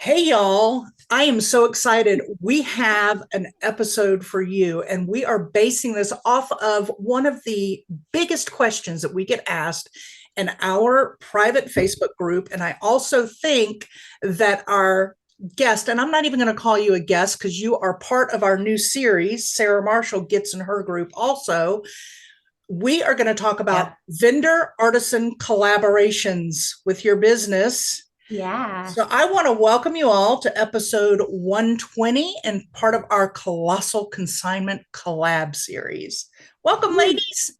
Hey, y'all. I am so excited. We have an episode for you, and we are basing this off of one of the biggest questions that we get asked in our private Facebook group. And I also think that our guest, and I'm not even going to call you a guest because you are part of our new series, Sarah Marshall gets in her group also. We are going to talk about Yeah. vendor artisan collaborations with your business. Yeah. So I want to welcome you all to episode 120 and part of our Colossal Consignment Collab series. Welcome, Woo. ladies.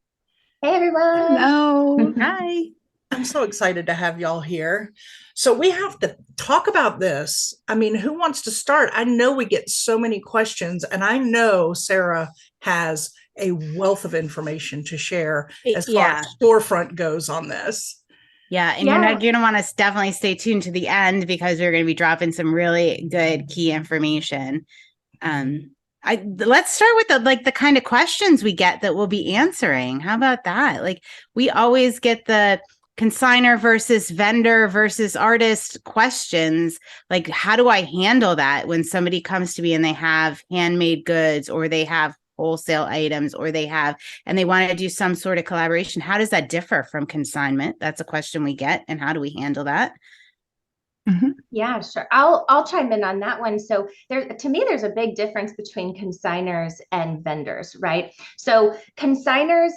Hey, everyone. Hello. Hi. I'm so excited to have y'all here. So we have to talk about this. I mean, who wants to start? I know we get so many questions, and I know Sarah has a wealth of information to share as far Yeah. as storefront goes on this. Yeah. And Yeah. you're going to want to definitely stay tuned to the end because we're going to be dropping some really good key information. Let's start with the kind of questions we get that we'll be answering. How about that? Like we always get the consigner versus vendor versus artist questions. Like, how do I handle that when somebody comes to me and they have handmade goods or they have wholesale items or they want to do some sort of collaboration? How does that differ from consignment? That's a question we get. And how do we handle that? Yeah, sure. I'll chime in on that one. So to me, there's a big difference between consigners and vendors, right? So consigners,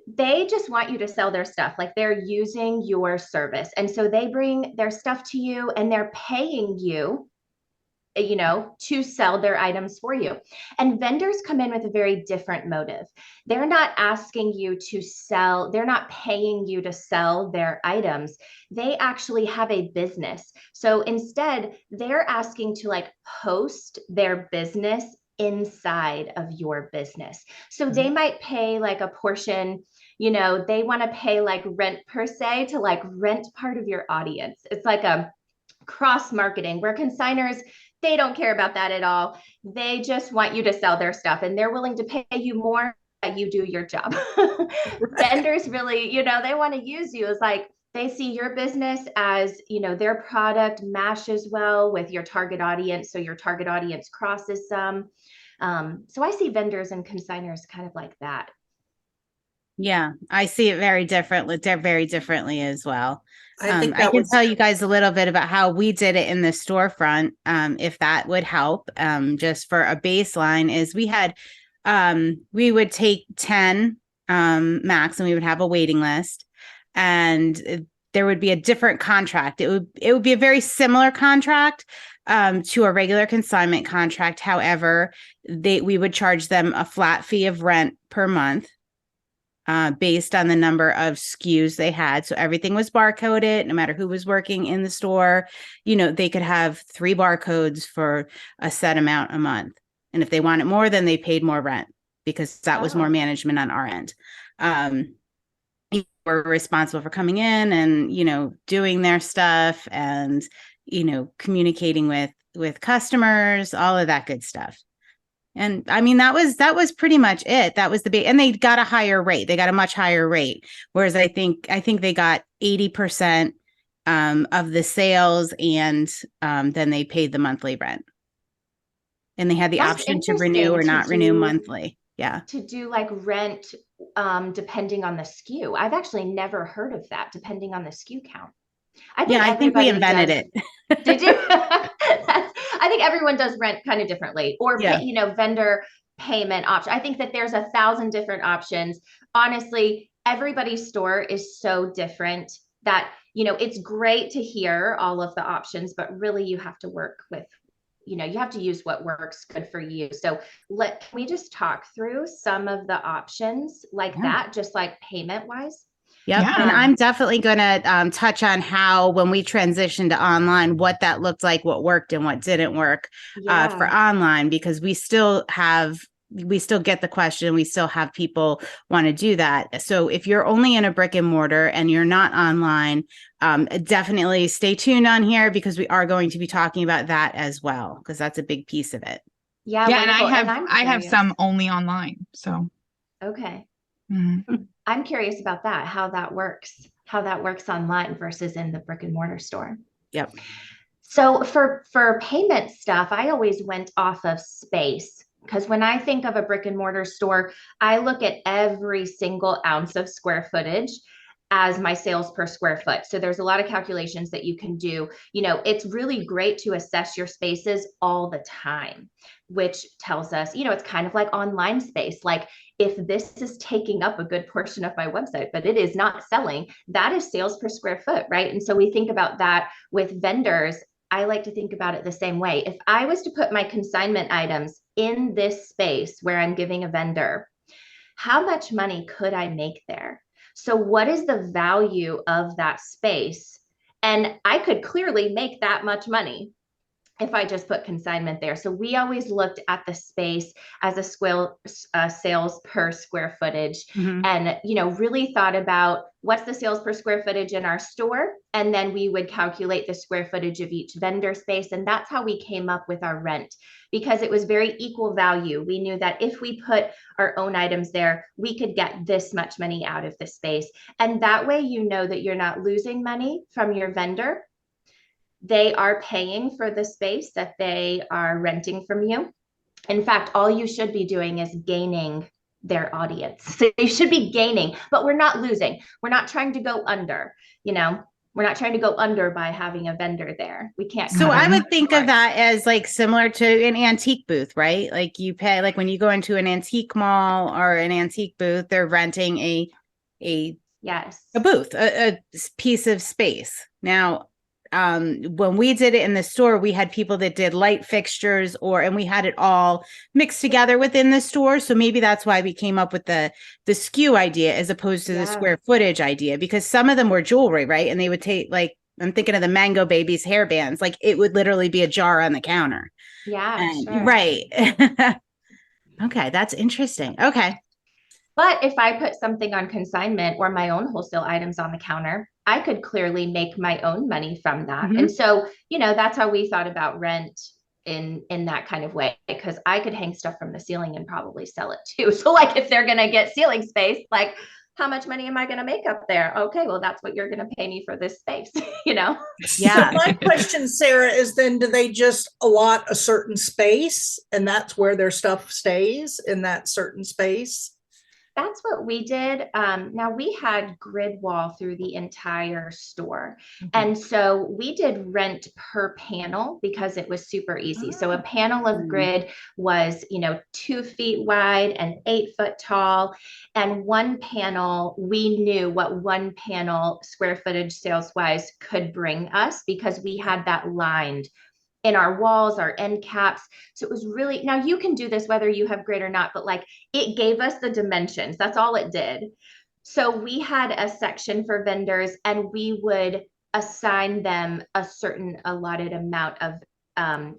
they just want you to sell their stuff. Like they're using your service. And so they bring their stuff to you and they're paying you to sell their items for you. And vendors come in with a very different motive. They're not asking you to sell, they're not paying you to sell their items. They actually have a business. So instead, they're asking to like host their business inside of your business. So they might pay like a portion, they want to pay like rent per se to like rent part of your audience. It's like a cross marketing where consigners, they don't care about that at all. They just want you to sell their stuff and they're willing to pay you more that you do your job. Vendors really, they want to use you as like they see your business as, their product matches well with your target audience. So your target audience crosses some. So I see vendors and consigners kind of like that. Yeah, I see it very differently. They're very differently as well. I think I that can was tell you guys a little bit about how we did it in the storefront, if that would help. Just for a baseline, is we would take 10 max, and we would have a waiting list, and there would be a different contract. It would be a very similar contract to a regular consignment contract. However, we would charge them a flat fee of rent per month based on the number of SKUs they had. So everything was barcoded, no matter who was working in the store. They could have 3 barcodes for a set amount a month. And if they wanted more, then they paid more rent because that was more management on our end. We're responsible for coming in and, doing their stuff and, communicating with customers, all of that good stuff. And I mean, that was pretty much it. That was the big, and they got a higher rate. They got a much higher rate. Whereas I think they got 80% of the sales, and then they paid the monthly rent. And they had the That's option to renew interesting or not renew monthly. Yeah. to do like rent depending on the SKU. I've actually never heard of that, depending on the SKU count. I think I think we everybody invented does. it. Did you? I think everyone does rent kind of differently, or Yeah. vendor payment option. I think that there's 1,000 different options. Honestly, everybody's store is so different that it's great to hear all of the options, but really you have to work with, you have to use what works good for you. So can we just talk through some of the options like that, just like payment wise? Yep. Yeah. And I'm definitely going to touch on how, when we transitioned to online, what that looked like, what worked and what didn't work for online, because we still get the question. We still have people want to do that. So if you're only in a brick and mortar and you're not online, definitely stay tuned on here because we are going to be talking about that as well, because that's a big piece of it. Yeah. Yeah, Wonderful. and I'm I have curious. some only online. So Okay. mhm. I'm curious about that, how that works online versus in the brick and mortar store. Yep. So for payment stuff, I always went off of space. Because when I think of a brick and mortar store, I look at every single ounce of square footage as my sales per square foot. So there's a lot of calculations that you can do. You know, it's really great to assess your spaces all the time, which tells us, you know, it's kind of like online space. Like if this is taking up a good portion of my website, but it is not selling, that is sales per square foot, right? And so we think about that with vendors. I like to think about it the same way. If I was to put my consignment items in this space where I'm giving a vendor, how much money could I make there? So what is the value of that space? And I could clearly make that much money if I just put consignment there. So we always looked at the space as a sales per square footage, and, you know, really thought about what's the sales per square footage in our store. And then we would calculate the square footage of each vendor space. And that's how we came up with our rent, because it was very equal value. We knew that if we put our own items there, we could get this much money out of the space. And that way, you know that you're not losing money from your vendor. They are paying for the space that they are renting from you. In fact, all you should be doing is gaining their audience. So you should be gaining, but we're not losing. We're not trying to go under, you know, we're not trying to go under by having a vendor there. We can't. So I would think of that as like similar to an antique booth, right? Like you pay, like when you go into an antique mall or an antique booth, they're renting a booth, a piece of space. Now, when we did it in the store, we had people that did light fixtures and we had it all mixed together within the store. So maybe that's why we came up with the SKU idea as opposed to the square footage idea, because some of them were jewelry, right? And they would take, like, I'm thinking of the Mango Babies hair bands, like it would literally be a jar on the counter. Yeah, sure. Right. Okay, that's interesting. Okay. But if I put something on consignment or my own wholesale items on the counter, I could clearly make my own money from that. And so, you know, that's how we thought about rent in that kind of way, because I could hang stuff from the ceiling and probably sell it too. So like if they're going to get ceiling space, like how much money am I going to make up there? Okay, well, that's what you're going to pay me for this space, you know? Yeah. So my question, Sarah, is then do they just allot a certain space and that's where their stuff stays in that certain space? That's what we did. Now we had grid wall through the entire store. And so we did rent per panel because it was super easy. So a panel of grid was, you know, 2 feet wide and 8 foot tall. And one panel, we knew what one panel square footage sales wise could bring us because we had that lined in our walls, our end caps. So it was really, now you can do this whether you have grid or not, but like it gave us the dimensions. That's all it did. So we had a section for vendors and we would assign them a certain allotted amount of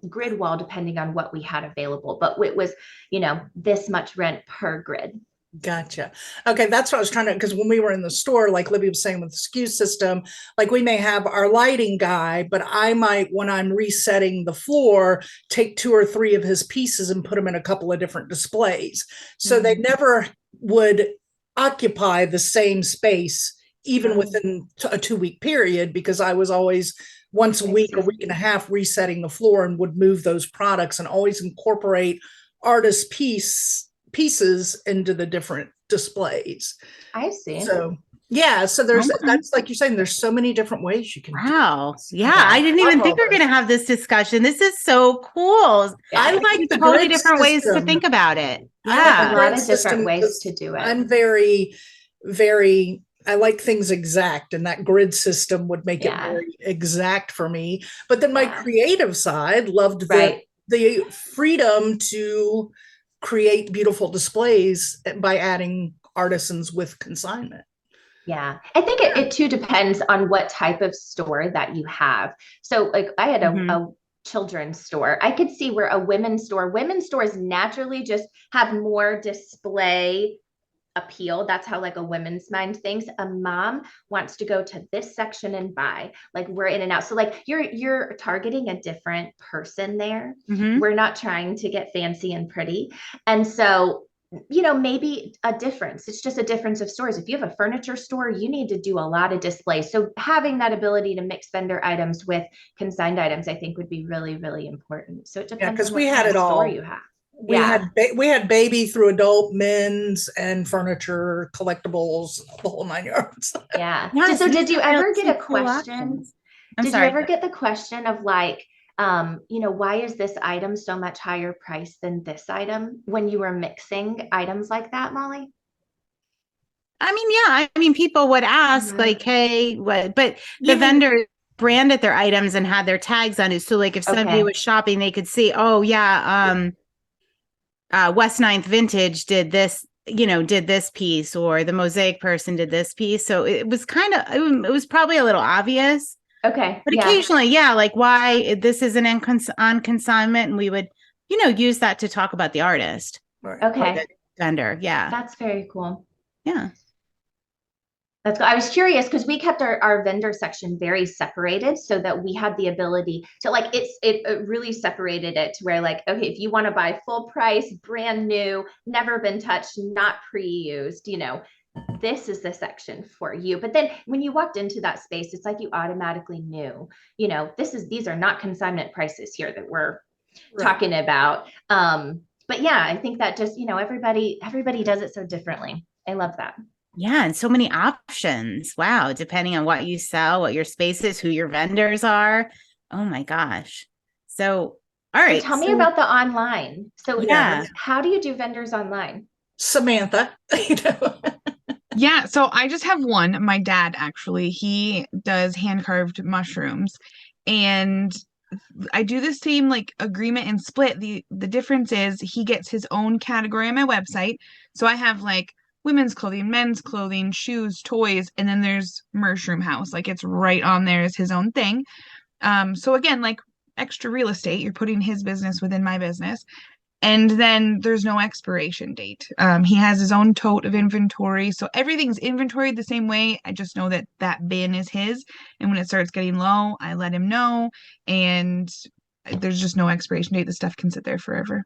grid wall depending on what we had available. But it was, you know, this much rent per grid. Gotcha. Okay, that's what I was trying to, because when we were in the store, like Libby was saying with the SKU system, like we may have our lighting guy, but I might, when I'm resetting the floor, take 2 or 3 of his pieces and put them in a couple of different displays. So they never would occupy the same space, even within a 2-week period, because I was always once a week and a half resetting the floor and would move those products and always incorporate artist pieces into the different displays. I see. So yeah, so there's that's like you're saying, there's so many different ways you can do this. Yeah, I didn't even think we were going to have this discussion. This is so cool. I like the totally different ways to think about it. Yeah, a lot of different ways to do it. I'm very I like things exact, and that grid system would make it very exact for me. But then my creative side loved the freedom to create beautiful displays by adding artisans with consignment. Yeah, I think it too depends on what type of store that you have. So like I had a children's store. I could see where women's stores naturally just have more display appeal. That's how like a women's mind thinks. A mom wants to go to this section and buy, like we're in and out. So like you're targeting a different person there. We're not trying to get fancy and pretty. And so maybe a difference. It's just a difference of stores. If you have a furniture store, you need to do a lot of displays. So having that ability to mix vendor items with consigned items, I think would be really, really important. So it depends because on we what had kind it of store all. you have. We had baby through adult, men's, and furniture, collectibles, the whole 9 yards. Yeah. Yes, So did you ever see get a cool question? options. Did you ever get the question of like, why is this item so much higher price than this item when you were mixing items like that, Molly? I mean, yeah, I mean, people would ask like, hey, what, but the vendor branded their items and had their tags on it. So like if somebody was shopping, they could see, oh yeah, West 9th Vintage did this, did this piece, or the Mosaic person did this piece. So it was it was probably a little obvious. Okay. But occasionally, like why this isn't on consignment. And we would, use that to talk about the artist. Right. Okay. The vendor. Yeah. That's very cool. Yeah. That's cool. I was curious because we kept our vendor section very separated so that we had the ability to it really separated it to where like, okay, if you want to buy full price, brand new, never been touched, not pre-used, this is the section for you. But then when you walked into that space, it's like you automatically knew, these are not consignment prices here that we're talking about. But yeah, I think that just, everybody does it so differently. I love that. Yeah. And so many options. Wow. Depending on what you sell, what your space is, who your vendors are. Oh my gosh. So, all right. So tell me about the online. So yeah. How do you do vendors online? Samantha, Yeah, so I just have one. My dad, actually, he does hand-carved mushrooms, and I do the same like agreement and split. The difference is he gets his own category on my website. So I have like women's clothing, men's clothing, shoes, toys, and then there's Mushroom House. Like it's right on there as his own thing. So again, like extra real estate, you're putting his business within my business. And then there's no expiration date. He has his own tote of inventory. So everything's inventoried the same way. I just know that that bin is his. And when it starts getting low, I let him know. And there's just no expiration date. The stuff can sit there forever.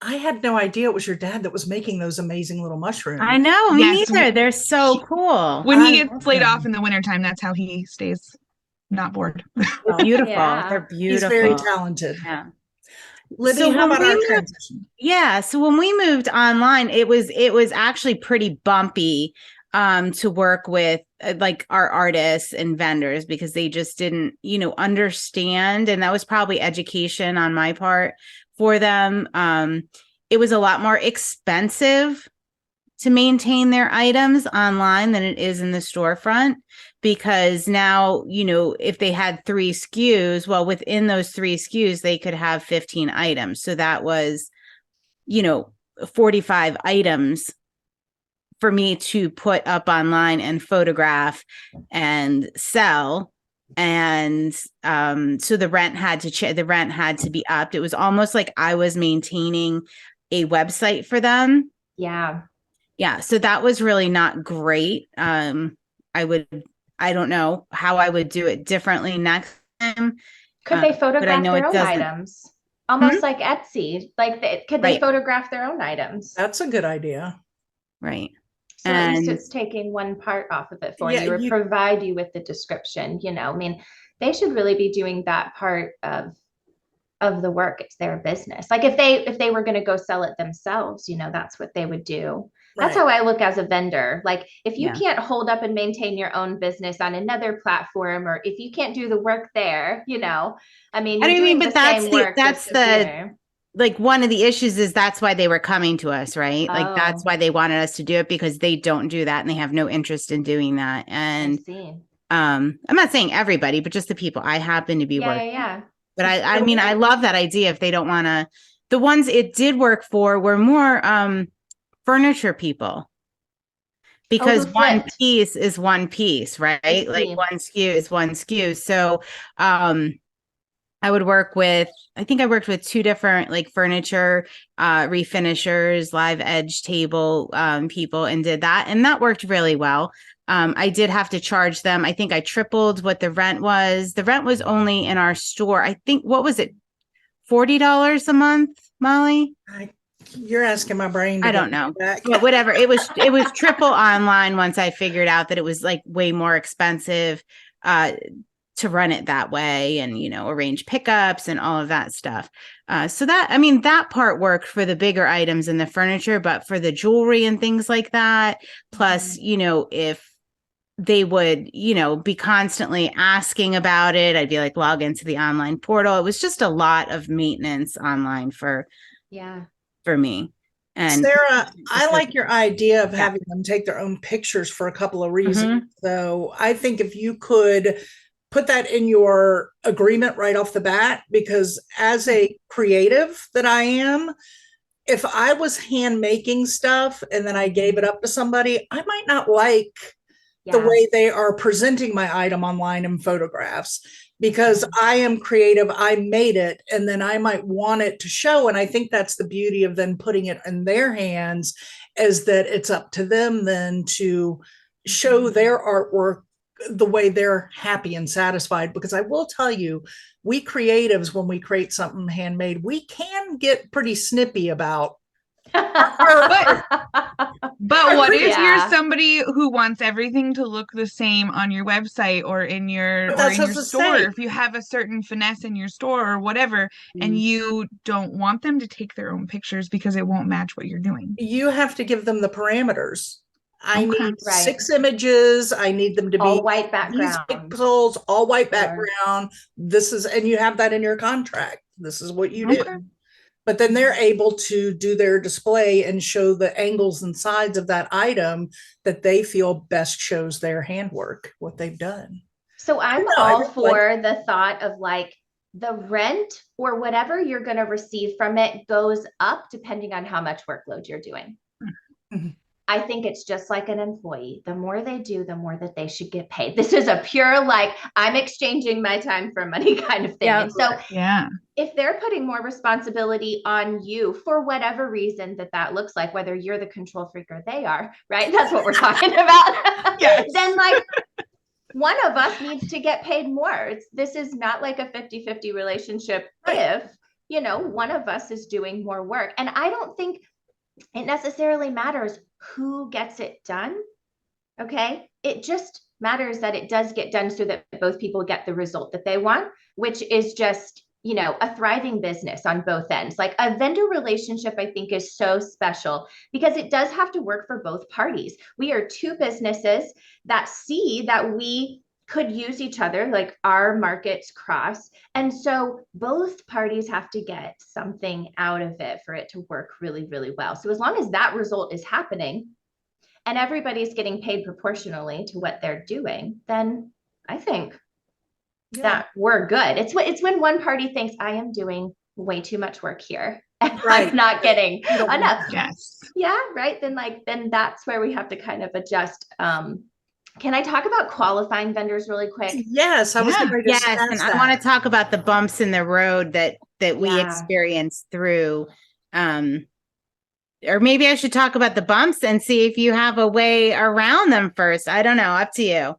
I had no idea it was your dad that was making those amazing little mushrooms. I know. Me neither. They're so cool. When he gets laid off in the wintertime, that's how he stays not bored. They're beautiful. Yeah. They're beautiful. He's very talented. Yeah. Libby, how about our transition? Yeah. So when we moved online, it was actually pretty bumpy to work with like our artists and vendors because they just didn't, understand. And that was probably education on my part for them. It was a lot more expensive to maintain their items online than it is in the storefront. Because now, if they had 3 SKUs, well, within those 3 SKUs, they could have 15 items. So that was, 45 items for me to put up online and photograph and sell. And so the rent had to be upped. It was almost like I was maintaining a website for them. Yeah. Yeah. So that was really not great. I don't know how I would do it differently next time. Could they photograph their own items? Almost like Etsy. Like, could they photograph their own items? That's a good idea. Right. So at least it's taking one part off of it for you, or provide you with the description. I mean, they should really be doing that part of the work. It's their business. Like if they were going to go sell it themselves, that's what they would do. That's how I look as a vendor. Like if you can't hold up and maintain your own business on another platform, or if you can't do the work there, I mean, but that's like one of the issues is that's why they were coming to us, right? Like that's why they wanted us to do it, because they don't do that and they have no interest in doing that. And I'm not saying everybody, but just the people I happen to be working. Yeah. But I mean, I love that idea. If they don't want to, the ones it did work for were more furniture people, because one piece is one piece, right? Like one SKU is one SKU. So I would work with, I think I worked with 2 different like furniture refinishers, live edge table people, and did that. And that worked really well. I did have to charge them. I think I tripled what the rent was. The rent was only in our store, I think, what was it? $40 a month, Molly? I You're asking my brain to I go don't know, back. but whatever. It was triple online once I figured out that it was like way more expensive to run it that way, and arrange pickups and all of that stuff. So that, I mean, that part worked for the bigger items in the furniture, but for the jewelry and things like that, plus, if they would, be constantly asking about it, I'd be like, log into the online portal. It was just a lot of maintenance online for me. And Sarah, I like your idea of Yeah. having them take their own pictures for a couple of reasons. Mhm. So I think if you could put that in your agreement right off the bat, because as a creative that I am, if I was hand making stuff and then I gave it up to somebody, I might not like the way they are presenting my item online in photographs, because I am creative, I made it, and then I might want it to show. And I think that's the beauty of then putting it in their hands, is that it's up to them then to show their artwork the way they're happy and satisfied. Because I will tell you, we creatives, when we create something handmade, we can get pretty snippy about But what if you're somebody who wants everything to look the same on your website or in your store? If you have a certain finesse in your store or whatever, and you don't want them to take their own pictures because it won't match what you're doing. You have to give them the parameters. I need 6 images. I need them to be all white background, pixels, all white background. This is, and you have that in your contract. This is what you do. But then they're able to do their display and show the angles and sides of that item that they feel best shows their handwork, what they've done. So I'm all for the thought of like the rent or whatever you're going to receive from it goes up depending on how much workload you're doing. I think it's just like an employee. The more they do, the more that they should get paid. This is a pure, like, I'm exchanging my time for money kind of thing. And so if they're putting more responsibility on you for whatever reason that looks like, whether you're the control freak or they are, right? That's what we're talking about. Then like one of us needs to get paid more. This is not like a 50-50 relationship. If, one of us is doing more work. And I don't think it necessarily matters who gets it done. Okay. It just matters that it does get done so that both people get the result that they want, which is just, a thriving business on both ends. Like a vendor relationship, I think is so special because it does have to work for both parties. We are two businesses that see that we could use each other, like our markets cross. And so both parties have to get something out of it for it to work really, really well. So as long as that result is happening and everybody's getting paid proportionally to what they're doing, then I think that we're good. It's when one party thinks I am doing way too much work here and I'm not getting enough. Yeah. Right. Then that's where we have to kind of adjust. Can I talk about qualifying vendors really quick? Yes, I was going to and I want to talk about the bumps in the road that we experienced through. Or maybe I should talk about the bumps and see if you have a way around them first. I don't know. Up to you.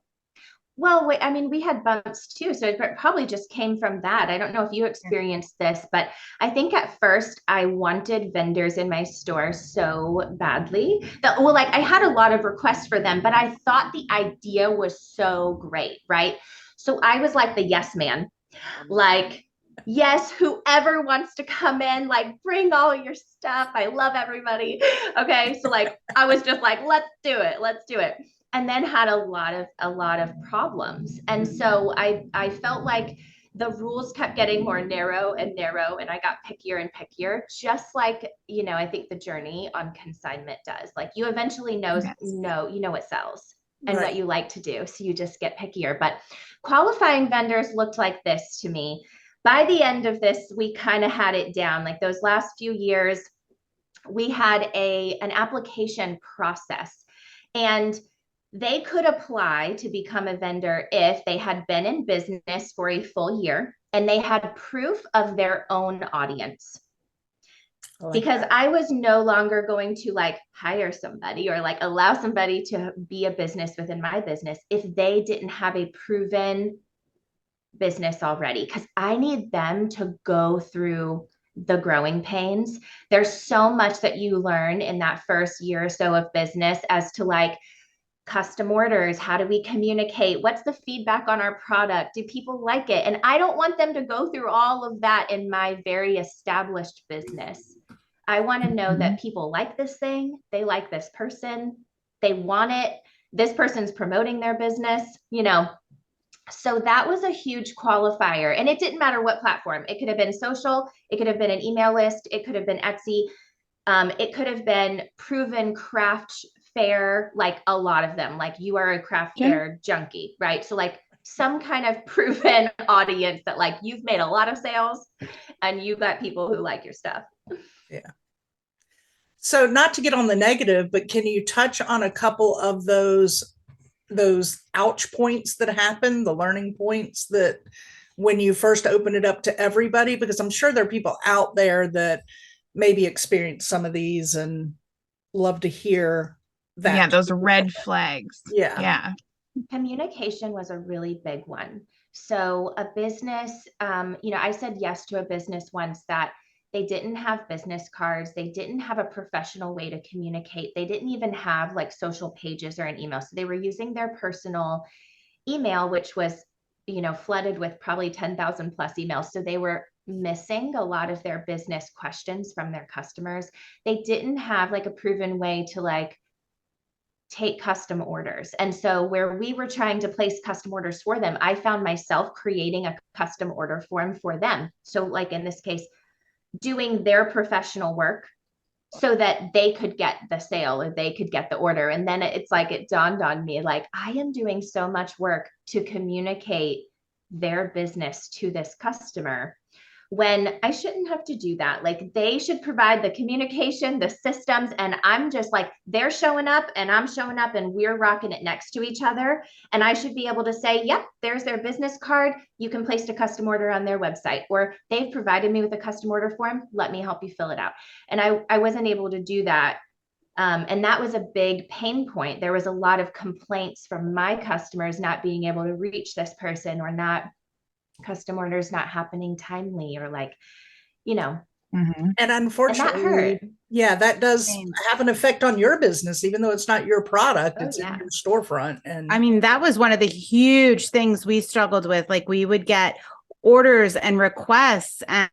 Well, wait, I mean, we had bumps too, so it probably just came from that. I don't know if you experienced this, but I think at first I wanted vendors in my store so badly that, I had a lot of requests for them, but I thought the idea was so great, right? So I was like the yes man, like, yes, whoever wants to come in, like, bring all your stuff. I love everybody. Okay, so I was just like, let's do it. And then had a lot of problems. And so I felt like the rules kept getting more narrow and narrow, and I got pickier and pickier, just like, I think the journey on consignment does. Like you eventually know what sells and what you like to do. So you just get pickier. But qualifying vendors looked like this to me. By the end of this, we kind of had it down. Like those last few years, we had an application process, and they could apply to become a vendor if they had been in business for a full year and they had proof of their own audience. Because I was no longer going to hire somebody or allow somebody to be a business within my business if they didn't have a proven business already, because I need them to go through the growing pains. There's so much that you learn in that first year or so of business as to like custom orders. How do we communicate? What's the feedback on our product? Do people like it? And I don't want them to go through all of that in my very established business. I want to know that people like this thing. They like this person. They want it. This person's promoting their business, you know. So that was a huge qualifier. And it didn't matter what platform. It could have been social. It could have been an email list. It could have been Etsy. It could have been proven craft fair, like a lot of them, like you are a craft fair junkie, right? So like some kind of proven audience that like you've made a lot of sales and you've got people who like your stuff. Yeah. So not to get on the negative, but can you touch on a couple of those ouch points that happen, the learning points that when you first open it up to everybody? Because I'm sure there are people out there that maybe experience some of these and love to hear that. Yeah, those red flags. Yeah. Communication was a really big one. So a business, I said yes to a business once that they didn't have business cards. They didn't have a professional way to communicate. They didn't even have like social pages or an email. So they were using their personal email, which was, flooded with probably 10,000 plus emails. So they were missing a lot of their business questions from their customers. They didn't have like a proven way to like take custom orders. And so where we were trying to place custom orders for them, I found myself creating a custom order form for them. So like in this case, doing their professional work so that they could get the sale or they could get the order. And then it's like, it dawned on me, like I am doing so much work to communicate their business to this customer when I shouldn't have to do that. Like they should provide the communication, the systems, and I'm just like, they're showing up and I'm showing up and we're rocking it next to each other. And I should be able to say, yep, there's their business card. You can place a custom order on their website, or they've provided me with a custom order form. Let me help you fill it out. And I wasn't able to do that. And that was a big pain point. There was a lot of complaints from my customers not being able to reach this person, or not custom orders not happening timely, or like, And unfortunately, that does have an effect on your business, even though it's not your product, it's in your storefront. And I mean, that was one of the huge things we struggled with. Like we would get orders and requests, and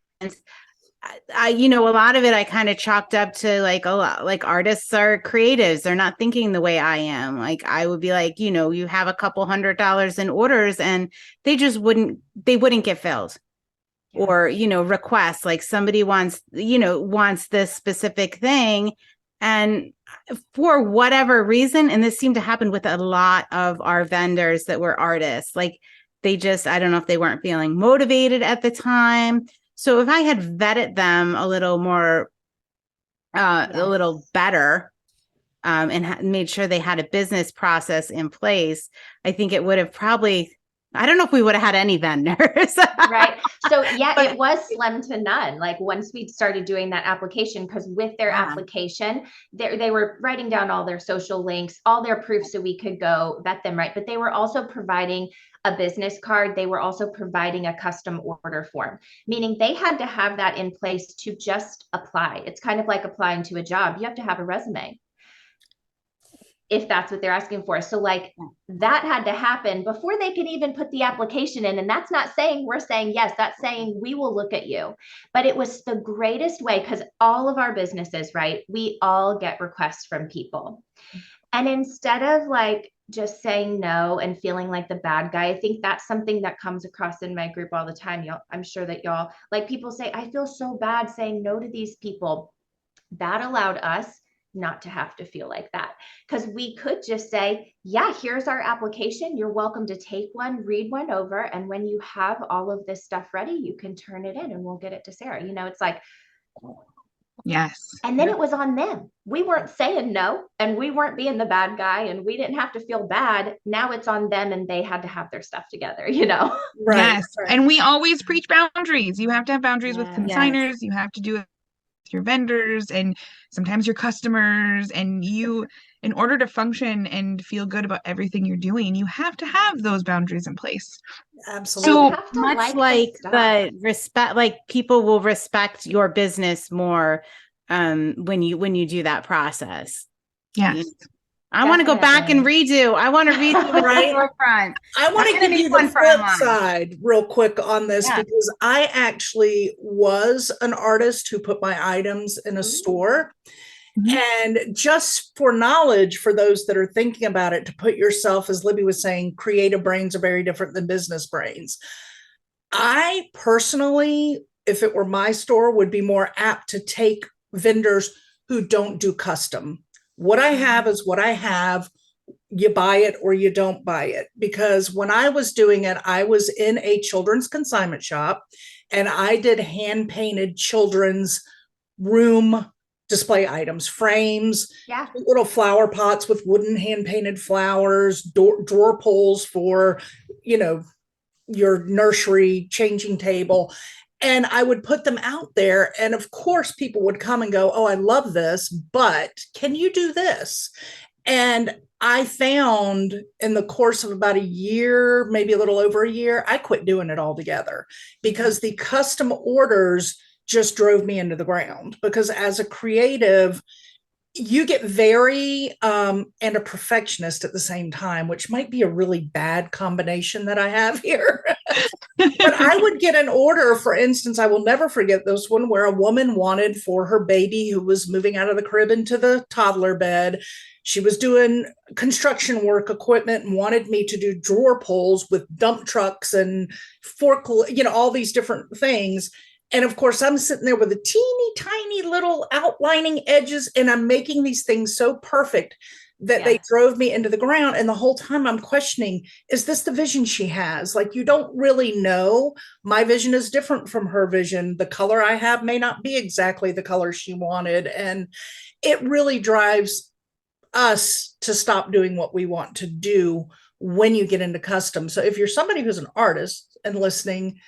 I a lot of it I kind of chalked up to like a lot, like artists are creatives. They're not thinking the way I am. Like I would be like, you have a couple $100 in orders and they wouldn't get filled. Or, requests, like somebody wants this specific thing. And for whatever reason, and this seemed to happen with a lot of our vendors that were artists, like I don't know if they weren't feeling motivated at the time. So if I had vetted them a little more, a little better, and made sure they had a business process in place, I think it would have probably, I don't know if we would have had any vendors. Right. So it was slim to none. Like once we started doing that application, because with their application, they were writing down all their social links, all their proofs, so we could go vet them, right? But they were also providing a business card. They were also providing a custom order form, meaning they had to have that in place to just apply. It's kind of like applying to a job. You have to have a resume if that's what they're asking for. So like that had to happen before they could even put the application in. And that's not saying we're saying yes, that's saying we will look at you. But it was the greatest way, because all of our businesses, right, we all get requests from people. And instead of like just saying no and feeling like the bad guy, I think that's something that comes across in my group all the time. I'm sure that y'all, like people say, I feel so bad saying no to these people. That allowed us not to have to feel like that, because we could just say, yeah, here's our application. You're welcome to take one, read one over. And when you have all of this stuff ready, you can turn it in and we'll get it to Sarah. It's like, yes. And then it was on them. We weren't saying no, and we weren't being the bad guy, and we didn't have to feel bad. Now it's on them, and they had to have their stuff together, Right. Yes. Right. And we always preach boundaries. You have to have boundaries with consigners. You have to do your vendors and sometimes your customers, and you, in order to function and feel good about everything you're doing, you have to have those boundaries in place. Absolutely. And you So have to Much the like stuff. the respect, like people will respect your business more when you do that process. yes. I want to go back and redo. I want to redo the Right. storefront. I want to give you the flip side real quick on this, because I actually was an artist who put my items in a store. And just for knowledge, for those that are thinking about it, to put yourself, as Libby was saying, creative brains are very different than business brains. I personally, if it were my store, would be more apt to take vendors who don't do custom. What I have is what I have. You buy it or you don't buy it. Because when I was doing it, I was in a children's consignment shop and I did hand painted children's room display items, frames, little flower pots with wooden hand painted flowers, drawer pulls for, your nursery changing table. And I would put them out there. And of course, people would come and go, oh, I love this, but can you do this? And I found in the course of about a year, maybe a little over a year, I quit doing it altogether because the custom orders just drove me into the ground. Because as a creative, you get very and a perfectionist at the same time, which might be a really bad combination that I have here. But I would get an order, for instance, I will never forget this one, where a woman wanted for her baby who was moving out of the crib into the toddler bed. She was doing construction work equipment and wanted me to do drawer pulls with dump trucks and fork, all these different things. And of course, I'm sitting there with a teeny tiny little outlining edges, and I'm making these things so perfect that they drove me into the ground. And the whole time I'm questioning, is this the vision she has? Like, you don't really know. My vision is different from her vision. The color I have may not be exactly the color she wanted. And it really drives us to stop doing what we want to do when you get into custom. So if you're somebody who's an artist and listening,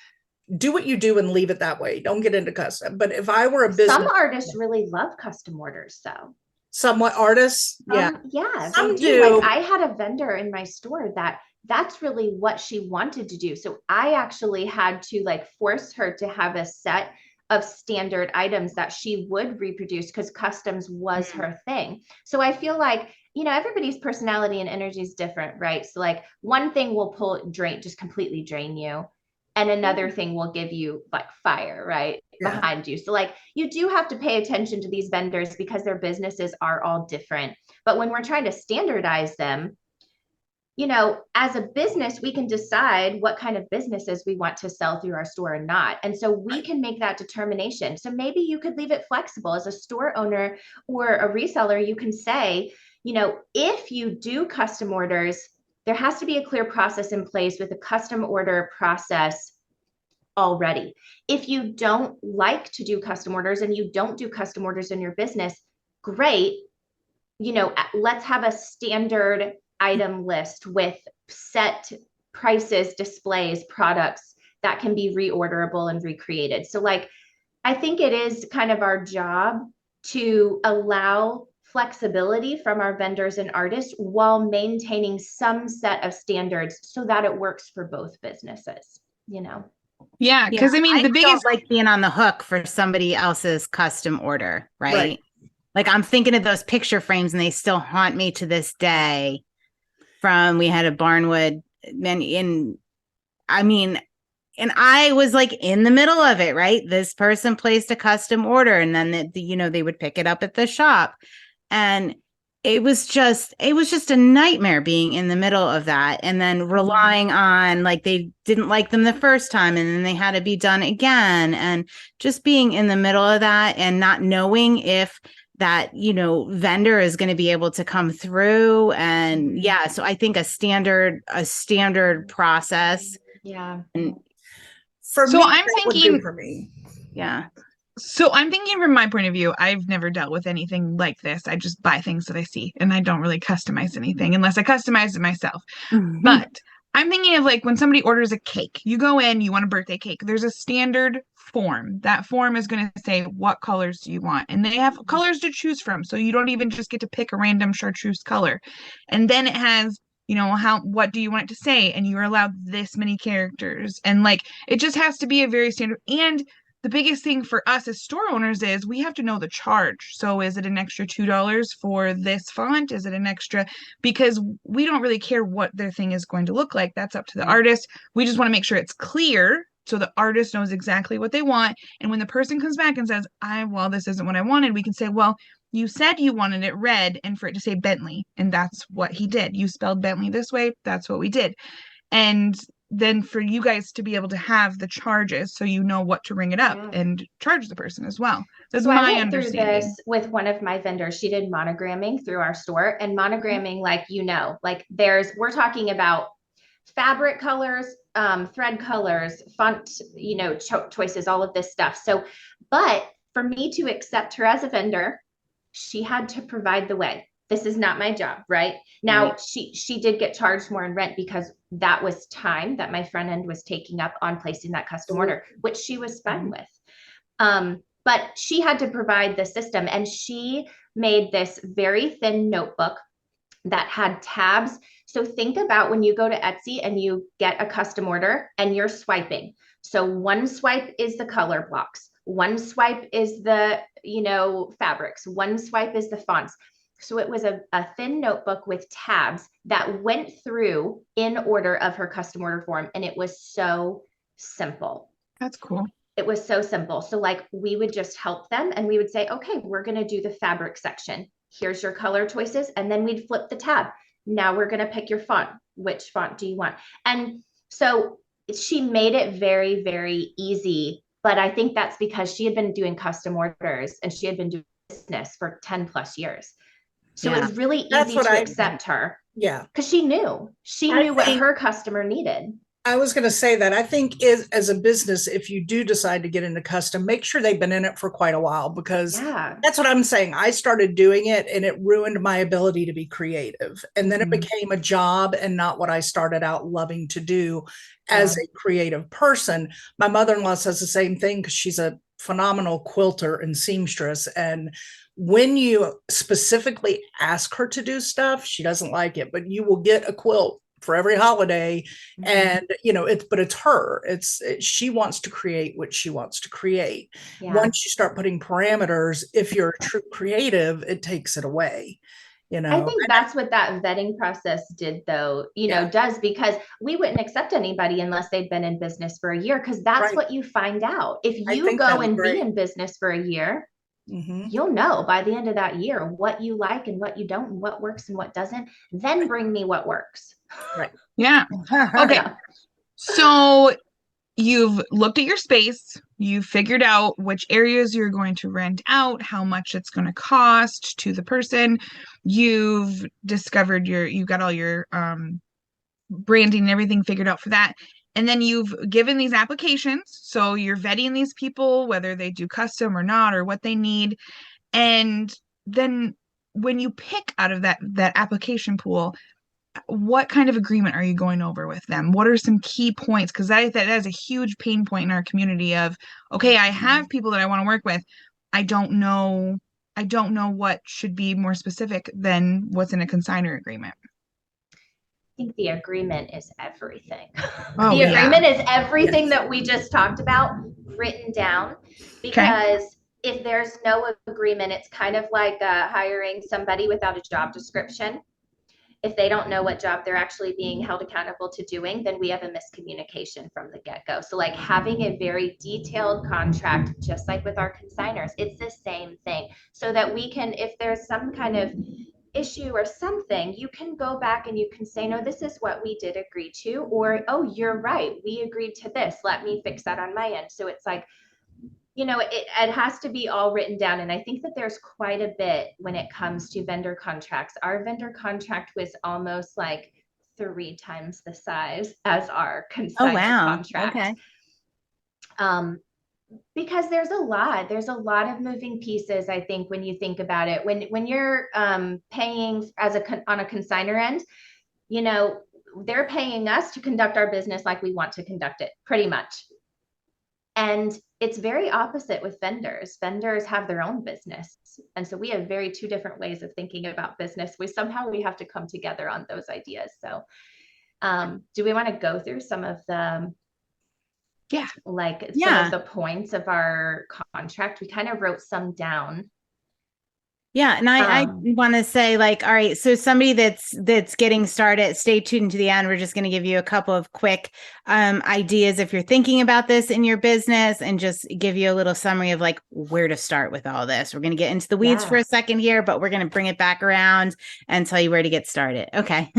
do what you do and leave it that way. Don't get into custom. But if I were a business, some artists really love custom orders, though. Somewhat artists, some do. Like, I had a vendor in my store that's really what she wanted to do. So I actually had to force her to have a set of standard items that she would reproduce, because customs was her thing. So I feel like, everybody's personality and energy is different, right? So one thing will just completely drain you. And another thing will give you fire, right? Behind you. So you do have to pay attention to these vendors because their businesses are all different. But when we're trying to standardize them, as a business, we can decide what kind of businesses we want to sell through our store or not. And so we can make that determination. So maybe you could leave it flexible as a store owner or a reseller. You can say, if you do custom orders, there has to be a clear process in place with a custom order process already. If you don't like to do custom orders and you don't do custom orders in your business, great. Let's have a standard item list with set prices, displays, products that can be reorderable and recreated. So I think it is kind of our job to allow flexibility from our vendors and artists while maintaining some set of standards so that it works for both businesses, Yeah, because I the biggest like being on the hook for somebody else's custom order, right? Like, I'm thinking of those picture frames and they still haunt me to this day. We had a Barnwood and I was in the middle of it, right? This person placed a custom order and then they would pick it up at the shop. And it was just a nightmare being in the middle of that, and then relying on they didn't like them the first time and then they had to be done again, and just being in the middle of that and not knowing if that vendor is going to be able to come through. And so I think a standard process. And for so me, I'm thinking for me. So I'm thinking from my point of view, I've never dealt with anything like this. I just buy things that I see and I don't really customize anything unless I customize it myself. But I'm thinking of like when somebody orders a cake, you go in, you want a birthday cake. There's a standard form. That form is going to say, what colors do you want? And they have colors to choose from. So you don't even just get to pick a random chartreuse color. And then it has, what do you want it to say? And you're allowed this many characters. And like, it just has to be a very standard. And the biggest thing for us as store owners is we have to know the charge. So is it an extra $2 for this font? Is it an extra? Because we don't really care what their thing is going to look like. That's up to the artist. We just want to make sure it's clear so the artist knows exactly what they want. And when the person comes back and says, well, this isn't what I wanted, we can say, well, you said you wanted it red and for it to say Bentley. And that's what he did. You spelled Bentley this way. That's what we did. And then for you guys to be able to have the charges so you know what to ring it up and charge the person as well. That's my I went through understanding. this with one of my vendors. She did monogramming through our store, and monogramming, we're talking about fabric colors, thread colors, font, choices, all of this stuff. So, but for me to accept her as a vendor, she had to provide the way. This is not my job, right? Now, she did get charged more in rent because that was time that my front end was taking up on placing that custom order, which she was fine with. But she had to provide the system, and she made this very thin notebook that had tabs. So think about when you go to Etsy and you get a custom order and you're swiping. So one swipe is the color blocks. One swipe is the, fabrics. One swipe is the fonts. So it was a thin notebook with tabs that went through in order of her custom order form. And it was so simple. That's cool. It was so simple. So like we would just help them and we would say, okay, we're going to do the fabric section. Here's your color choices. And then we'd flip the tab. Now we're going to pick your font. Which font do you want? And so she made it very, very easy. But I think that's because she had been doing custom orders and she had been doing business for 10 plus years. So it was really easy to accept her. Yeah. Because she knew what her customer needed. I was going to say that I think as a business, if you do decide to get into custom, make sure they've been in it for quite a while, because that's what I'm saying. I started doing it and it ruined my ability to be creative. And then it became a job and not what I started out loving to do as a creative person. My mother-in-law says the same thing because she's a phenomenal quilter and seamstress. And when you specifically ask her to do stuff, she doesn't like it, but you will get a quilt for every holiday. And it's her, she wants to create what she wants to create. Once you start putting parameters, if you're a true creative, it takes it away. I think that's what that vetting process did though, does, because we wouldn't accept anybody unless they'd been in business for a year, because that's what you find out. If you go and be in business for a year, you'll know by the end of that year what you like and what you don't, and what works and what doesn't. Then bring me what works. Right. Yeah. Okay. So you've looked at your space, you've figured out which areas you're going to rent out, how much it's going to cost to the person. You've discovered you've got all your branding and everything figured out for that. And then you've given these applications. So you're vetting these people, whether they do custom or not, or what they need. And then when you pick out of that application pool, what kind of agreement are you going over with them? What are some key points? Because that is a huge pain point in our community of, okay, I have people that I want to work with. I don't know what should be more specific than what's in a consignor agreement. I think the agreement is everything. Agreement is everything that we just talked about written down, because if there's no agreement, it's kind of like hiring somebody without a job description. If they don't know what job they're actually being held accountable to doing, then we have a miscommunication from the get-go. So like having a very detailed contract, just like with our consigners, it's the same thing, so that we can, if there's some kind of issue or something, you can go back and you can say, no, this is what we did agree to, or, oh, you're right, we agreed to this, let me fix that on my end. So it's like, it has to be all written down. And I think that there's quite a bit when it comes to vendor contracts. Our vendor contract was almost like 3 times the size as our consignment contract. Okay. Because there's a lot of moving pieces. I think when you think about it, when you're paying on a consignor end, they're paying us to conduct our business like we want to conduct it, pretty much. And it's very opposite with vendors. Vendors have their own business. And so we have two different ways of thinking about business. We have to come together on those ideas. So do we want to go through some of the some of the points of our contract? We kind of wrote some down. Yeah. And I want to say, like, all right, so somebody that's getting started, stay tuned to the end. We're just going to give you a couple of quick ideas if you're thinking about this in your business, and just give you a little summary of like where to start with all this. We're going to get into the weeds for a second here, but we're going to bring it back around and tell you where to get started. Okay.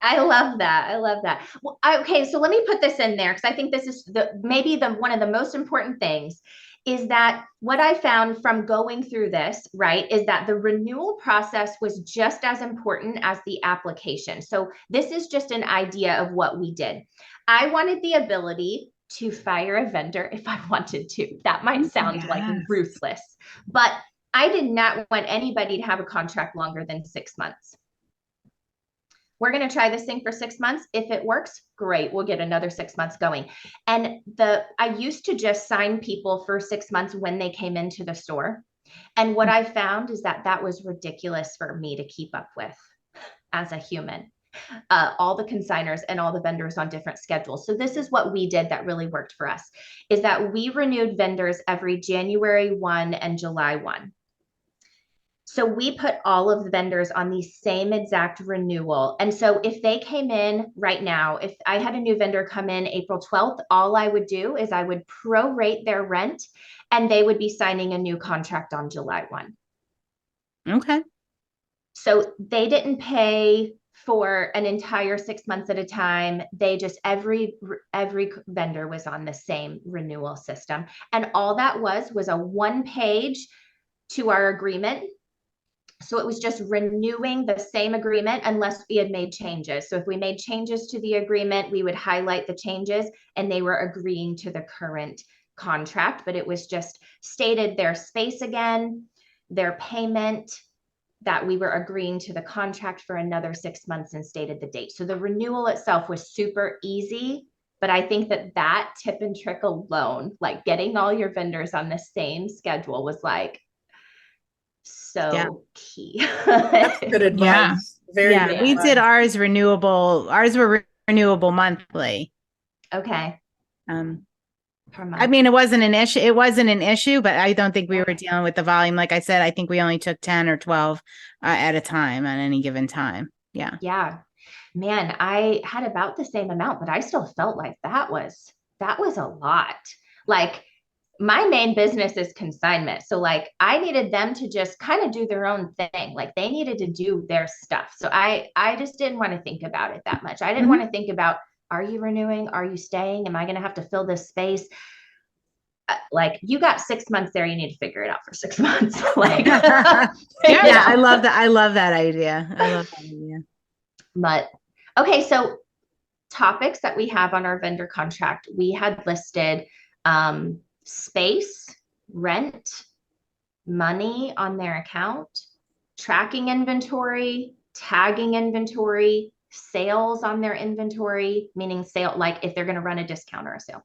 I love that. Well, okay, so let me put this in there, because I think this is maybe one of the most important things. Is that what I found from going through this, right, is that the renewal process was just as important as the application. So this is just an idea of what we did. I wanted the ability to fire a vendor if I wanted to. That might sound like ruthless, but I did not want anybody to have a contract longer than 6 months. We're going to try this thing for 6 months. If it works, great. We'll get another 6 months going. And I used to just sign people for 6 months when they came into the store. And what I found is that was ridiculous for me to keep up with as a human. All the consigners and all the vendors on different schedules. So this is what we did that really worked for us, is that we renewed vendors every January 1 and July 1. So we put all of the vendors on the same exact renewal. And so if they came in right now, if I had a new vendor come in April 12th, all I would do is I would prorate their rent, and they would be signing a new contract on July 1. Okay. So they didn't pay for an entire 6 months at a time. They just, every vendor was on the same renewal system. And all that was a 1-page to our agreement. So it was just renewing the same agreement unless we had made changes. So if we made changes to the agreement, we would highlight the changes, and they were agreeing to the current contract, but it was just stated their space again, their payment, that we were agreeing to the contract for another 6 months, and stated the date. So the renewal itself was super easy, but I think that tip and trick alone, like getting all your vendors on the same schedule, was like so key. That's good advice. Very good. We did ours renewable. Ours were renewable monthly. Okay. I mean, it wasn't an issue. It wasn't an issue, but I don't think we were dealing with the volume. Like I said, I think we only took 10 or 12 at a time on any given time. Yeah. Yeah. Man, I had about the same amount, but I still felt like that was a lot. Like, my main business is consignment. So like I needed them to just kind of do their own thing. Like they needed to do their stuff. So I just didn't want to think about it that much. I didn't want to think about, are you renewing? Are you staying? Am I going to have to fill this space? Like, you got 6 months there. You need to figure it out for 6 months. Like, yeah, I love that. I love that idea. But okay. So topics that we have on our vendor contract, we had listed, space, rent, money on their account, tracking inventory, tagging inventory, sales on their inventory, meaning sale, like if they're going to run a discount or a sale,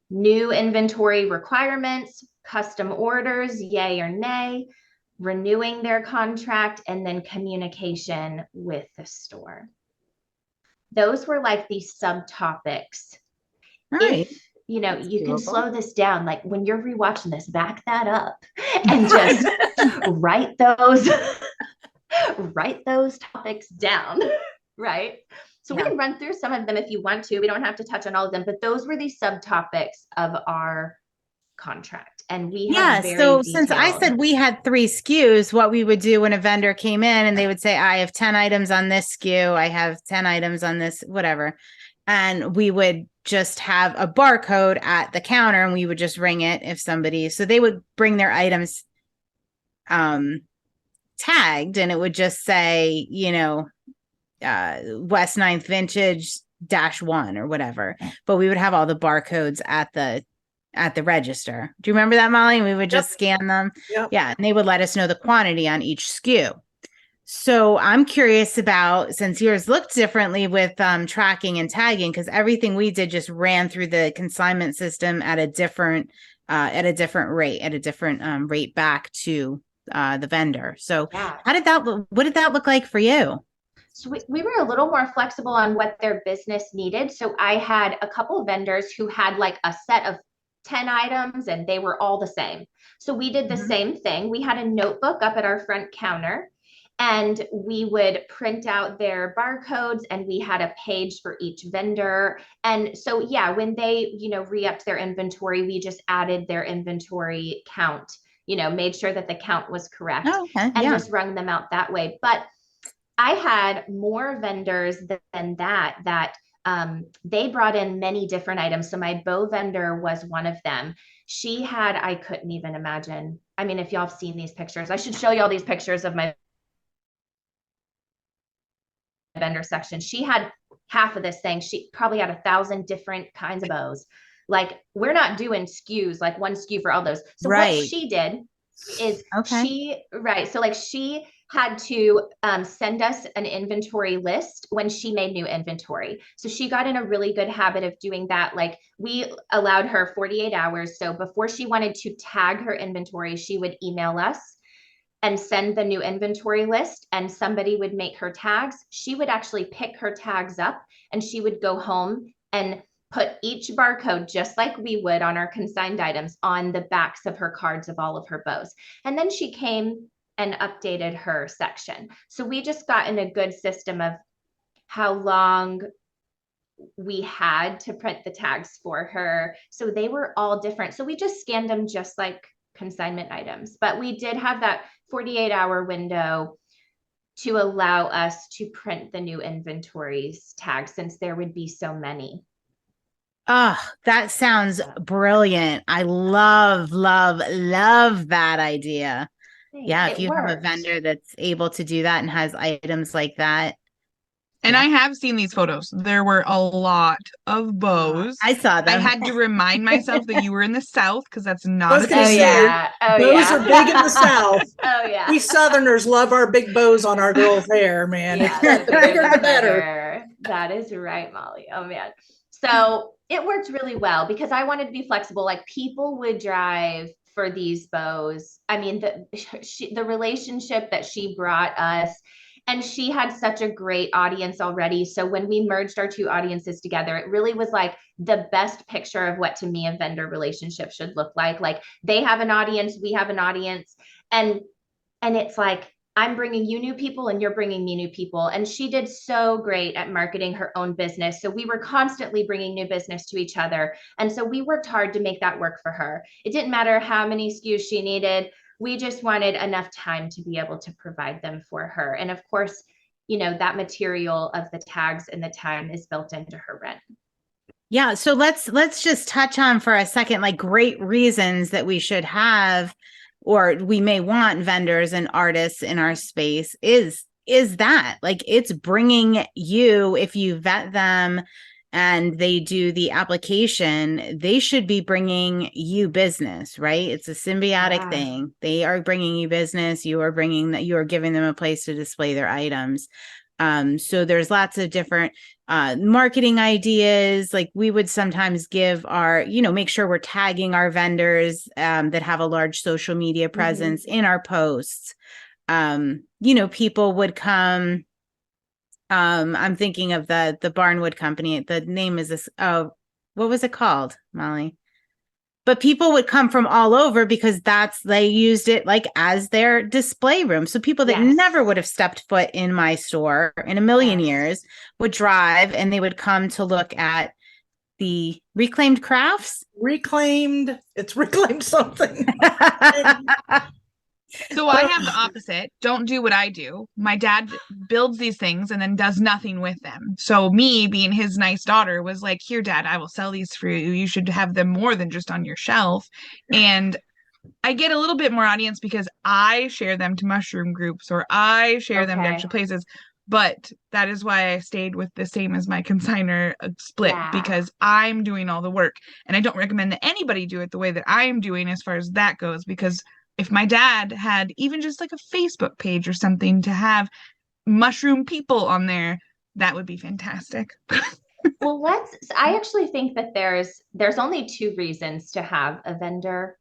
new inventory requirements, custom orders, yay or nay, renewing their contract, and then communication with the store. Those were like these subtopics. Right. If, you know, you can slow this down. Like when you're rewatching this, back that up and just write those topics down. Right. So we can run through some of them if you want to. We don't have to touch on all of them, but those were the subtopics of our contract. And we had so since I said we had 3 SKUs, what we would do when a vendor came in and they would say, I have 10 items on this SKU, I have 10 items on this, whatever. And we would just have a barcode at the counter, and we would just ring it if somebody, so they would bring their items tagged, and it would just say, you know, West 9th Vintage -1 or whatever. But we would have all the barcodes at the register. Do you remember that, Molly? And we would just scan them. Yeah. And they would let us know the quantity on each SKU. So I'm curious about, since yours looked differently with tracking and tagging, because everything we did just ran through the consignment system at a different rate, at a different rate back to the vendor. So Yeah. how did that look? What did that look like for you? So we were a little more flexible on what their business needed. So I had a couple of vendors who had like a set of 10 items and they were all the same. So we did the same thing. We had a notebook up at our front counter and we would print out their barcodes and we had a page for each vendor. And so, yeah, when they, re-upped their inventory, we just added their inventory count, made sure that the count was correct and just rung them out that way. But I had more vendors than that they brought in many different items. So my bow vendor was one of them. She had, I couldn't even imagine. I mean, if y'all have seen these pictures, I should show you all these pictures of my vendor section. She had half of this thing. She probably had 1,000 different kinds of bows. Like, we're not doing SKUs, like one SKU for all those. So what she did is she had to send us an inventory list when she made new inventory. So she got in a really good habit of doing that. Like, we allowed her 48 hours. So before she wanted to tag her inventory, she would email us and send the new inventory list and somebody would make her tags. She would actually pick her tags up and she would go home and put each barcode, just like we would on our consigned items, on the backs of her cards of all of her bows. And then she came and updated her section. So we just got in a good system of how long we had to print the tags for her. So they were all different. So we just scanned them just like consignment items, but we did have that 48-hour window to allow us to print the new inventories tag since there would be so many. Oh, that sounds brilliant. I love that idea. Yeah, if you have a vendor that's able to do that and has items like that. And I have seen these photos. There were a lot of bows. I saw them. I had to remind myself that you were in the South because that's not. Bows are big in the South. Oh yeah. We Southerners love our big bows on our girls' hair, man. Yeah, the bigger the better. That is right, Molly. Oh man. So it worked really well because I wanted to be flexible. Like, people would drive for these bows. I mean, the relationship that she brought us. And she had such a great audience already. So when we merged our two audiences together, it really was like the best picture of what, to me, a vendor relationship should look like. Like, they have an audience, we have an audience. And it's like, I'm bringing you new people and you're bringing me new people. And she did so great at marketing her own business. So we were constantly bringing new business to each other. And so we worked hard to make that work for her. It didn't matter how many SKUs she needed. We just wanted enough time to be able to provide them for her. And of course, that material of the tags and the time is built into her rent. Yeah. So let's just touch on for a second, like, great reasons that we should have, or we may want vendors and artists in our space is that, like, it's bringing you, if you vet them and they do the application, they should be bringing you business, right? It's a symbiotic thing. They are bringing you business. You are giving them a place to display their items. So there's lots of different marketing ideas. Like, we would sometimes give our, make sure we're tagging our vendors that have a large social media presence in our posts. People would come. I'm thinking of the Barnwood Company. The name is this. Oh, what was it called, Molly? But people would come from all over because they used it like as their display room. So people that never would have stepped foot in my store in a million years would drive and they would come to look at the reclaimed crafts. It's reclaimed something. So I have the opposite. Don't do what I do. My dad builds these things and then does nothing with them. So me, being his nice daughter, was like, here, Dad, I will sell these for you. You should have them more than just on your shelf. And I get a little bit more audience because I share them to mushroom groups or I share them to extra places. But that is why I stayed with the same as my consignor split, because I'm doing all the work. And I don't recommend that anybody do it the way that I am doing as far as that goes, because if my dad had even just like a Facebook page or something to have mushroom people on there, that would be fantastic. Well, I actually think that there's only two reasons to have a vendor.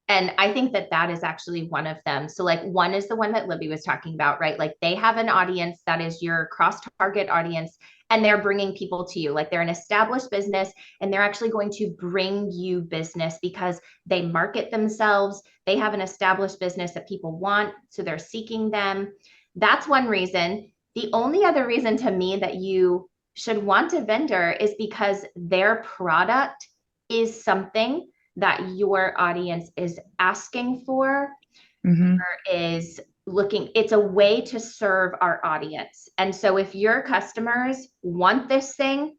And I think that that is actually one of them. So like one is the one that Libby was talking about, right? Like they have an audience that is your cross-target audience, and they're bringing people to you. Like they're an established business and they're actually going to bring you business because they market themselves. They have an established business that people want, so they're seeking them. That's one reason. The only other reason to me that you should want a vendor is because their product is something that your audience is asking for, or is looking. It's a way to serve our audience. And so if your customers want this thing,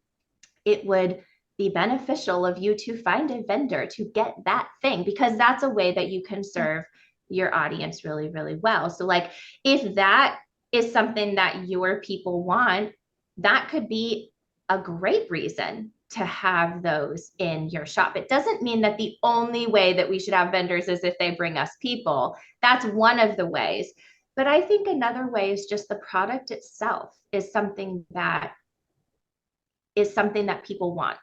it would be beneficial of you to find a vendor to get that thing, because that's a way that you can serve your audience really, really well. So like if that is something that your people want, that could be a great reason to have those in your shop. It doesn't mean that the only way that we should have vendors is if they bring us people. That's one of the ways. But I think another way is just the product itself is something that people want.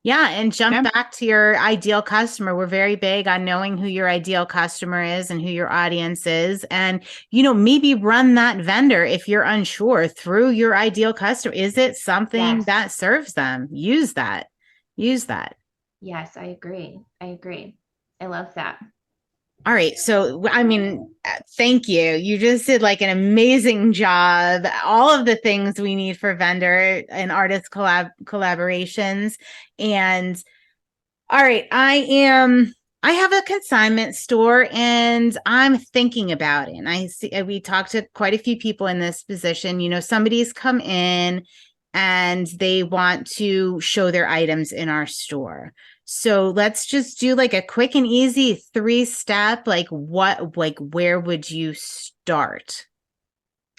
Yeah. And jump back to your ideal customer. We're very big on knowing who your ideal customer is and who your audience is. And, maybe run that vendor if you're unsure through your ideal customer. Is it something that serves them? Use that. Yes, I agree. I love that. All right. So, thank you. You just did like an amazing job. All of the things we need for vendor and artist collaborations. And all right, I have a consignment store and I'm thinking about it. And we talked to quite a few people in this position. Somebody's come in and they want to show their items in our store. So let's just do like a quick and easy 3-step, where would you start?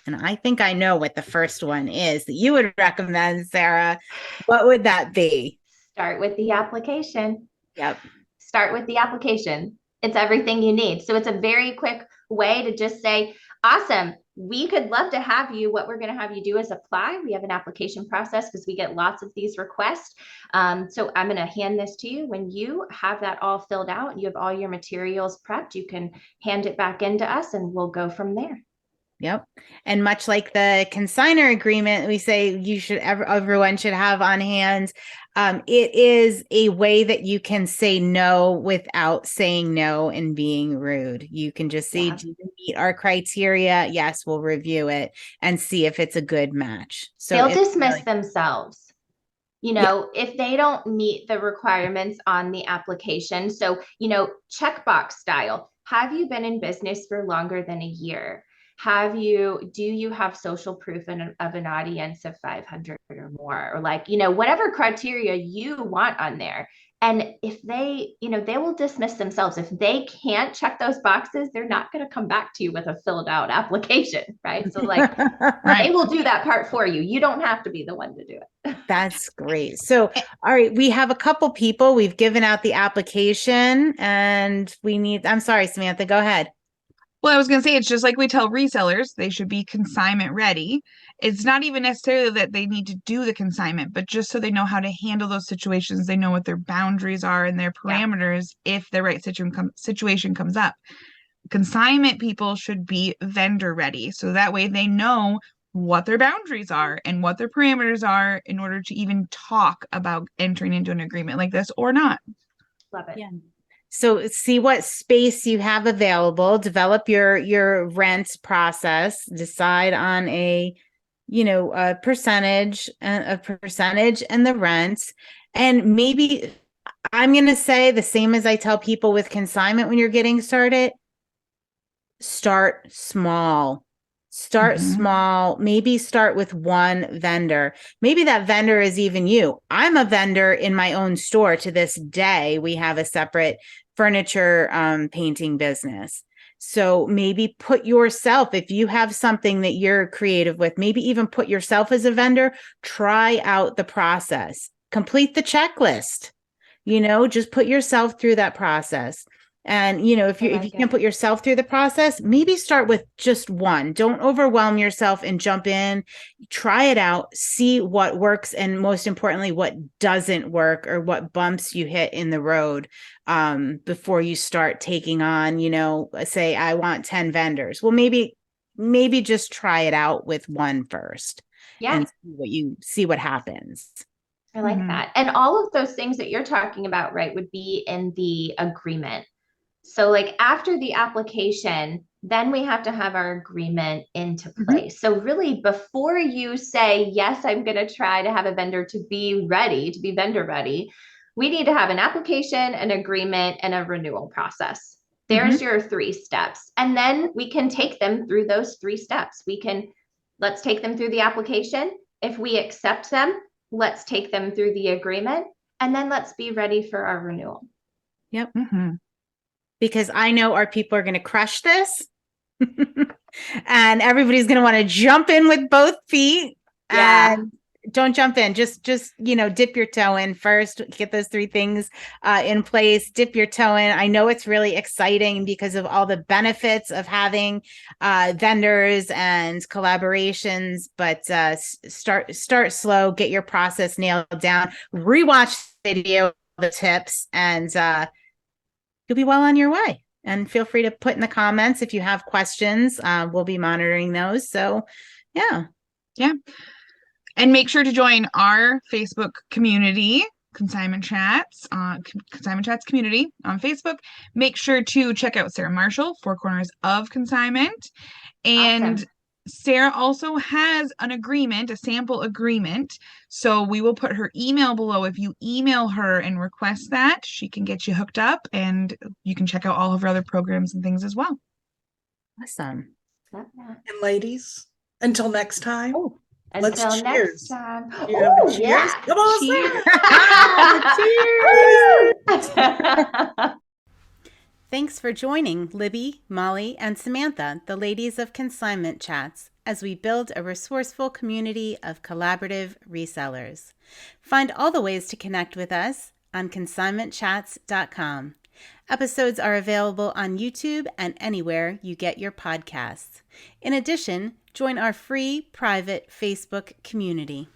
And I think I know what the first one is that you would recommend, Sarah. What would that be? Start with the application. Yep. Start with the application. It's everything you need. So it's a very quick way to just say, awesome, we could love to have you. What we're going to have you do is apply. We have an application process because we get lots of these requests. So I'm going to hand this to you. When you have that all filled out, you have all your materials prepped, you can hand it back into us and we'll go from there. Yep. And much like the consignor agreement, we say everyone should have on hand. It is a way that you can say no without saying no and being rude. You can just say, do you meet our criteria? Yes, we'll review it and see if it's a good match. So they'll dismiss themselves. If they don't meet the requirements on the application. So, checkbox style. Have you been in business for longer than a year? Do you have social proof of an audience of 500 or more, or whatever criteria you want on there. And if they will dismiss themselves. If they can't check those boxes, they're not going to come back to you with a filled out application, right? So they will do that part for you. You don't have to be the one to do it. That's great. So, all right, we have a couple people. We've given out the application and I'm sorry, Samantha, go ahead. Well, I was going to say, it's just like we tell resellers, they should be consignment ready. It's not even necessarily that they need to do the consignment, but just so they know how to handle those situations. They know what their boundaries are and their parameters if the right situation comes up. Consignment people should be vendor ready. So that way they know what their boundaries are and what their parameters are in order to even talk about entering into an agreement like this or not. Love it. Yeah. So see what space you have available, develop your rent process, decide on a percentage and the rent. And maybe I'm going to say the same as I tell people with consignment when you're getting started, start small. Start small, maybe start with one vendor. Maybe that vendor is even you. I'm a vendor in my own store to this day. We have a separate furniture painting business. So maybe put yourself, if you have something that you're creative with, maybe even put yourself as a vendor, try out the process, complete the checklist, just put yourself through that process. And, you know, if you can't put yourself through the process, maybe start with just one. Don't overwhelm yourself and jump in. Try it out, see what works, and most importantly, what doesn't work or what bumps you hit in the road before you start taking on, you know, say I want 10 vendors. Well, maybe just try it out with one first. Yeah. And see what happens. I like that. And all of those things that you're talking about, right, would be in the agreement. So like after the application, then we have to have our agreement into place. So really before you say, yes, I'm going to try to have a vendor to be ready, to be vendor ready, we need to have an application, an agreement, and a renewal process. There's your 3 steps. And then we can take them through those 3 steps. Let's take them through the application. If we accept them, let's take them through the agreement, and then let's be ready for our renewal. Yep. Because I know our people are going to crush this and everybody's going to want to jump in with both feet. Yeah. And don't jump in. Just, you know, dip your toe in first, get those 3 things in place, dip your toe in. I know it's really exciting because of all the benefits of having vendors and collaborations, but start slow, get your process nailed down, rewatch the video, the tips, and you'll be well on your way. And feel free to put in the comments if you have questions. We'll be monitoring those. So yeah. And make sure to join our Facebook community, Consignment Chats community on Facebook. Make sure to check out Sarah Marshall, 4 Corners of Consignment. And awesome. Sarah also has an agreement, a sample agreement. So we will put her email below. If you email her and request that, she can get you hooked up and you can check out all of her other programs and things as well. Awesome. And ladies, until next time. Until next time. Cheers. Yeah. Come on, Cheers. Thanks for joining Libby, Molly, and Samantha, the ladies of Consignment Chats, as we build a resourceful community of collaborative resellers. Find all the ways to connect with us on consignmentchats.com. Episodes are available on YouTube and anywhere you get your podcasts. In addition, join our free private Facebook community.